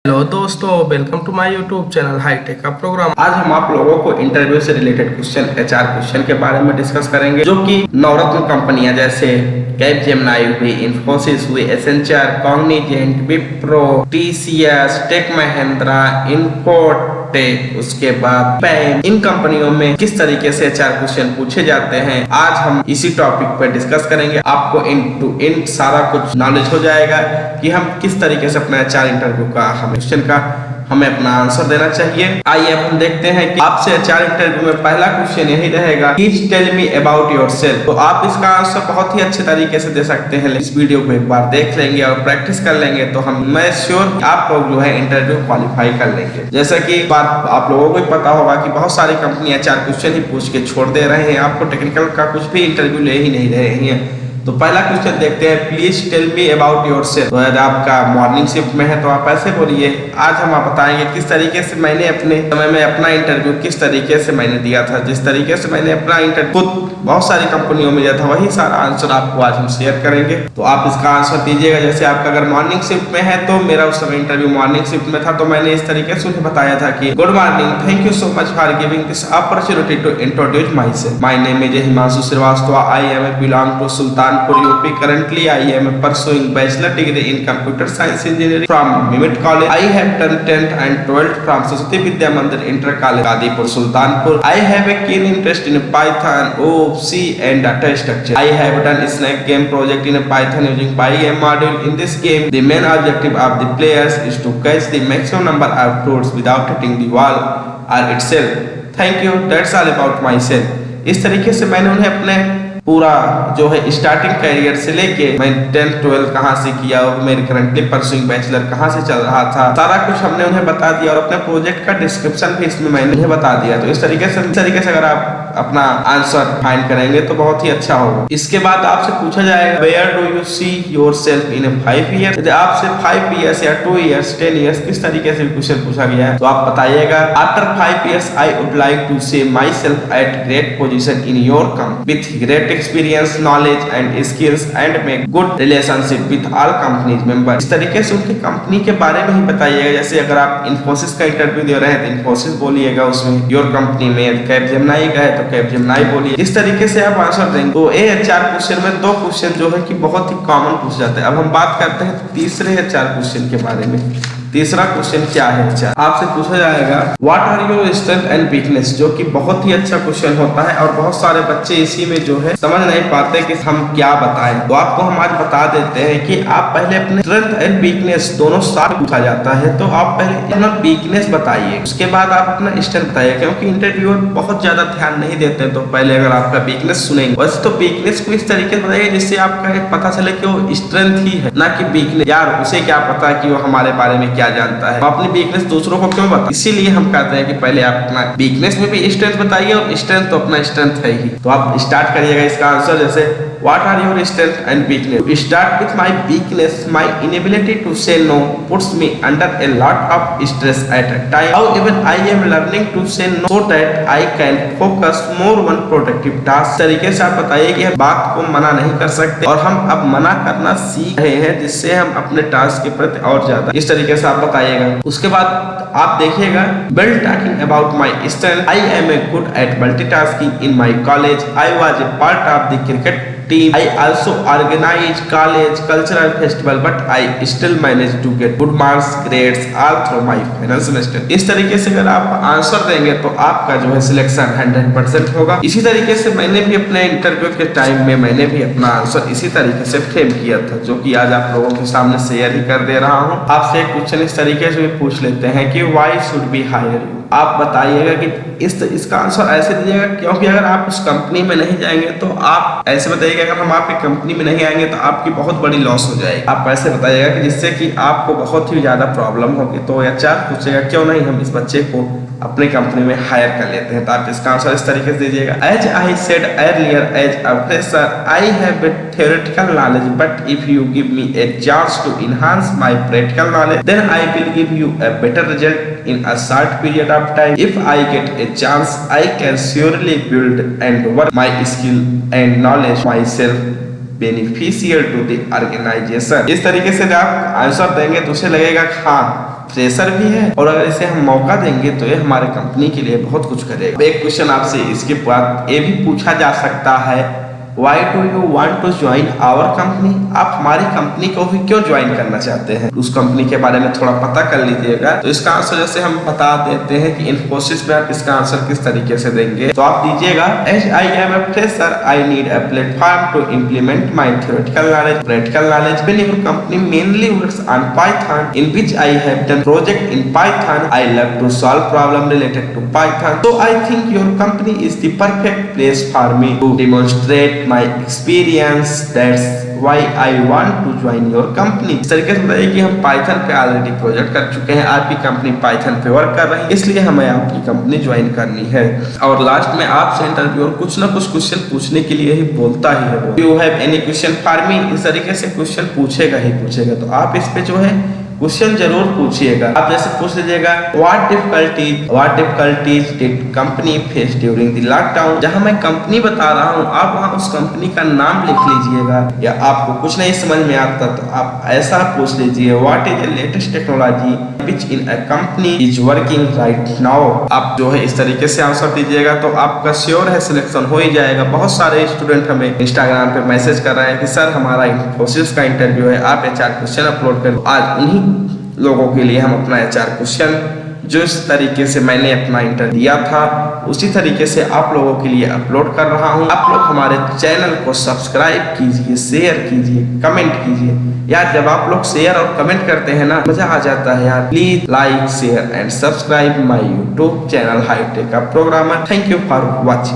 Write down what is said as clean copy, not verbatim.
Hello दोस्तों, welcome to my YouTube channel hitech का program. आज हम आप लोगों को इंटरव्यू से रिलेटेड क्वेश्चन एचआर क्वेश्चन के बारे में डिस्कस करेंगे, जो कि नवरत्न कंपनियां जैसे कैपजेमिनी हुई, इन्फोसिस हुई, Accenture, Cognizant, Wipro, TCS, tech Mahindra, Infotech, उसके बाद पैन, इन कंपनियों में किस तरीके से एचआर क्वेश्चन पूछे जाते हैं, आज हम इसी टॉपिक पर डिस्कस करेंगे। आपको इन टू इन सारा कुछ नॉलेज हो जाएगा कि हम किस तरीके से अपना एचआर इंटरव्यू का क्वेश्चन का हमें अपना आंसर देना चाहिए। आइए अब हम देखते हैं कि आपसे एचआर इंटरव्यू में पहला क्वेश्चन यही रहेगा, please tell me about yourself. तो आप इसका आंसर बहुत ही अच्छे तरीके से दे सकते हैं। इस वीडियो को एक बार देख लेंगे और प्रैक्टिस कर लेंगे तो मैं श्योर आप लोग जो है इंटरव्यू क्वालिफाई कर लेंगे। जैसा कि बात आप लोगों को पता होगा कि बहुत सारी कंपनी एचआर क्वेश्चन ही पूछ के छोड़ दे रहे हैं, आपको टेक्निकल का कुछ भी इंटरव्यू ले ही नहीं रहे हैं। तो पहला क्वेश्चन देखते हैं, please tell me about yourself. तो यदि आपका मॉर्निंग शिफ्ट में है तो आप ऐसे बोलिए, आज हम आप बताएंगे किस तरीके से मैंने अपने समय में अपना इंटरव्यू किस तरीके से मैंने दिया था, जिस तरीके से मैंने अपना इंटरव्यू खुद बहुत सारी कंपनियों में दिया था, वही सारा आंसर आपको आज हम शेयर करेंगे। तो आप इसका आंसर दीजिएगा। जैसे आपका अगर मॉर्निंग शिफ्ट में है तो मेरा उस समय इंटरव्यू मॉर्निंग शिफ्ट में था, तो मैंने इस तरीके से उन्हें बताया था कि good morning, thank you so much for giving this opportunity to introduce my self. My name is Himanshu Srivastava, I am belong to Sultanpur UP. Currently, I am pursuing bachelor degree in computer science engineering from MIMIT College. I have done 10th and 12th from Saraswati Vidya Mandir Inter College, Gadipur, Sultanpur. I have a keen interest in Python, O, C, and data structure. I have done a snack game project in Python using PyM module. In this game, the main objective of the players is to catch the maximum number of fruits without hitting the wall or itself. Thank you. That's all about myself. इस तरीके से मैंने उन्हें अपने पूरा जो है starting career से लेके मैं 10th 12th कहाँ से किया और मेरे करंटली परसुइंग बैचलर कहाँ से चल रहा था, सारा कुछ हमने उन्हें बता दिया और अपने प्रोजेक्ट का डिस्क्रिप्शन भी इसमें मैंने उन्हें बता दिया। तो इस तरीके से अगर आप अपना आंसर फाइंड करेंगे तो बहुत ही अच्छा होगा। इसके बाद आपसे पूछा जाएगा, where do you see yourself in 5 years. यदि आपसे 5 ईयर्स या 2 ईयर्स 10 ईयर्स किस तरीके से क्वेश्चन पूछा गया है तो आप बताइएगा, after 5 years I would like to see my self at great position in your company with great experience, knowledge and skills and make good relationship with all companies member. इस तरीके से उनकी कंपनी के बारे में ही बताइएगा। जैसे अगर आप इन्फोसिस का इंटरव्यू दे रहे हैं तो इन्फोसिस बोलिएगा उसमें, योर कंपनी में कैपजेमिनी का है तो कैपजेमिनी बोलिए। इस तरीके से आप आंसर देंगे। तो ये एचआर क्वेश्चन में 2 क्वेश्चन जो है कि बहुत ही कॉमन पूछ जाते हैं। अब हम बात करते हैं तीसरे एचआर क्वेश्चन के बारे में। तीसरा क्वेश्चन क्या है एचआर, आपसे पूछा जाएगा, what are your strength and weakness, जो कि बहुत ही अच्छा क्वेश्चन होता है और बहुत सारे बच्चे इसी में जो है समझ नहीं पाते कि हम क्या बताएं। तो आपको हम आज बता देते हैं कि आप पहले अपने स्ट्रेंथ एंड वीकनेस दोनों साथ पूछा जाता है, तो आप पहले अपना वीकनेस बताइए, उसके बाद आप अपना स्ट्रेंथ बताइए, क्योंकि इंटरव्यूअर बहुत ज्यादा ध्यान नहीं देते। तो पहले अगर आपका वीकनेस सुनेंगे, वैसे तो वीकनेस को इस तरीके से बताइए जिससे आपका एक पता चले कि वो स्ट्रेंथ ही है, ना कि वीकनेस। यार उसे क्या पता कि वो हमारे बारे में क्या जानता है, अपनी वीकनेस दूसरों को क्यों बता। इसीलिए हम कहते हैं कि पहले आप अपना वीकनेस में भी स्ट्रेंथ बताइए, और स्ट्रेंथ तो अपना स्ट्रेंथ है ही। तो आप स्टार्ट करिएगा इसका आंसर जैसे, what are your strength and weakness. Start with my weakness, my inability to say no puts me under a lot of stress at a time. How even I am learning to say no so that I can focus more on productive task. तरीके से आप बताइए कि हम बात को मना नहीं कर सकते और हम अब मना करना सीख रहे हैं, जिससे हम अपने टास्क के प्रति और ज्यादा, इस तरीके से आप बताइएगा। उसके बाद आप देखिएगा, well talking about my strength, I am a good at multitasking in my college, I was a part of the cricket team. I also organize college cultural festival, but I still manage to get good marks grades all through my final semester. इस तरीके से अगर आप answer देंगे तो आपका जो है सिलेक्शन 100% होगा। इसी तरीके से मैंने भी अपने इंटरव्यू के टाइम में मैंने भी अपना आंसर इसी तरीके से फ्रेम किया था, जो कि आज आप लोगों के सामने शेयर ही कर दे रहा हूँ। आपसे एक क्वेश्चन इस तरीके से भी पूछ लेते हैं कि why should we hire you। आप बताइएगा कि इसका आंसर ऐसे दीजिएगा, क्योंकि अगर आप उस कंपनी में नहीं जाएंगे तो आप ऐसे बताइएगा, अगर हम आपकी कंपनी में नहीं आएंगे तो आपकी बहुत बड़ी लॉस हो जाएगी। आप ऐसे बताइएगा कि जिससे कि आपको बहुत ही ज्यादा प्रॉब्लम होगी। तो एचआर पूछेगा, क्यों नहीं हम इस बच्चे को अपनी कंपनी में हायर कर लेते हैं। तो आप इसका आंसर इस तरीके से दीजिएगा, as I said earlier, as a fresher I have a theoretical knowledge, but if you give me a chance to enhance my practical knowledge, then I will give you a better result in a short period of time. If I get a chance, I can surely build and work my skill and knowledge myself beneficial to the organization। इस तरीके से जब आप answer देंगे तो उसे लगेगा हाँ फ्रेशर भी है और अगर इसे हम मौका देंगे तो ये हमारे कंपनी के लिए बहुत कुछ करेगा। एक क्वेश्चन आपसे इसके बाद ये भी पूछा जा सकता है, Why do you want to join our company? आप हमारी कंपनी को भी क्यों ज्वाइन करना चाहते हैं? उस कंपनी के बारे में थोड़ा पता कर लीजिएगा। तो इसका आंसर जैसे हम बता देते हैं कि इन्फोसिस में आप इसका आंसर किस तरीके से देंगे, तो आप दीजिएगा As I am a fresher, I need a platform to implement my theoretical knowledge. When your company mainly works on Python, in which I have done project in Python, I love to solve problem related to Python. So I think your company is the perfect place for me to demonstrate my experience. That's why I want to join your company. इस तरीके से बताइए कि हम Python पे already project कर चुके हैं, आपकी कंपनी पाइथन पे वर्क कर रही है, इसलिए हमें आपकी कंपनी ज्वाइन करनी है। और लास्ट में आपसे इंटरव्यूअर कुछ ना कुछ क्वेश्चन पूछने के लिए ही बोलता ही है। You have any question for me, इस तरीके से क्वेश्चन पूछेगा ही पूछेगा। तो आप इस पे जो है क्वेश्चन जरूर पूछिएगा। आप जैसे पूछ लीजिएगा what difficulties did company face during the lockdown. जहां मैं कंपनी बता रहा हूं आप वहां उस कंपनी का नाम लिख लीजिएगा। या आपको कुछ नहीं समझ में आता तो आप ऐसा पूछ लीजिए what is the latest technology which in a company is working right now. आप जो है इस तरीके से आंसर दीजिएगा तो आपका श्योर है सिलेक्शन हो ही जाएगा। बहुत सारे स्टूडेंट हमें इंस्टाग्राम पे मैसेज कर रहे हैं कि सर हमारा इन्फोसिस का इंटरव्यू है, आप HR क्वेश्चन अपलोड करो। आज उन्हीं लोगों के लिए हम अपना HR क्वेश्चन जो इस तरीके से मैंने अपना इंटरव्यू दिया था उसी तरीके से आप लोगों के लिए अपलोड कर रहा हूं। आप लोग हमारे चैनल को सब्सक्राइब कीजिए, शेयर कीजिए, कमेंट कीजिए। यार जब आप लोग शेयर और कमेंट करते हैं ना मजा आ जाता है यार। Please like share and subscribe my YouTube channel hitech programmer. Thank you for watching.